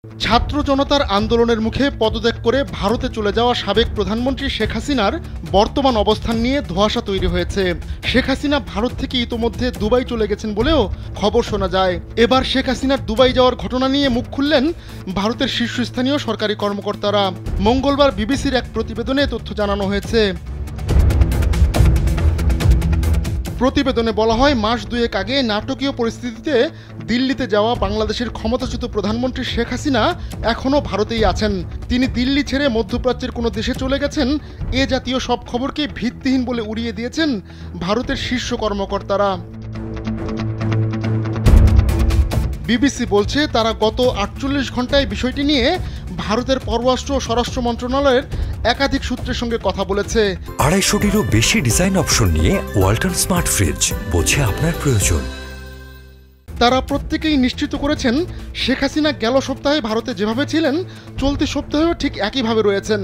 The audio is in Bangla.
ছাত্র জনতার আন্দোলনের মুখে পদত্যাগ করে ভারতে চলে যাওয়া সাবেক প্রধানমন্ত্রী শেখ হাসিনার বর্তমান অবস্থান নিয়ে ধোঁয়াশা তৈরি হয়েছে। শেখ হাসিনা ভারত থেকে ইতোমধ্যে দুবাই চলে গেছেন বলেও খবর শোনা যায়। এবার শেখ হাসিনার দুবাই যাওয়ার ঘটনা নিয়ে মুখ খুললেন ভারতের শীর্ষস্থানীয় সরকারি কর্মকর্তারা। মঙ্গলবার বিবিসির এক প্রতিবেদনে তথ্য জানানো হয়েছে। প্রতিবেদনে বলা হয়, মাস দুয়েক আগে নাটকীয় পরিস্থিতিতে দিল্লিতে যাওয়া বাংলাদেশের ক্ষমতাচ্যুত প্রধানমন্ত্রী শেখ হাসিনা এখনও ভারতেই আছেন। তিনি দিল্লি ছেড়ে মধ্যপ্রাচ্যের কোনো দেশে চলে গেছেন, এ জাতীয় সব খবরকে ভিত্তিহীন বলে উড়িয়ে দিয়েছেন ভারতের শীর্ষ কর্মকর্তারা। বিবিসি বলছে, তারা গত ৪৮ ঘন্টায় বিষয়টি নিয়ে ভারতের পররাষ্ট্র ও স্বরাষ্ট্র মন্ত্রণালয়ের একাধিক সূত্রের সঙ্গে কথা বলেছে। ২৫০টিরও বেশি ডিজাইন অপশন নিয়ে ওয়ালটন স্মার্ট ফ্রিজ, বোঝে আপনার প্রয়োজন। তারা প্রত্যেকেই নিশ্চিত করেছেন, শেখ হাসিনা গেল সপ্তাহে ভারতে যেভাবে ছিলেন চলতি সপ্তাহেও ঠিক একইভাবে রয়েছেন।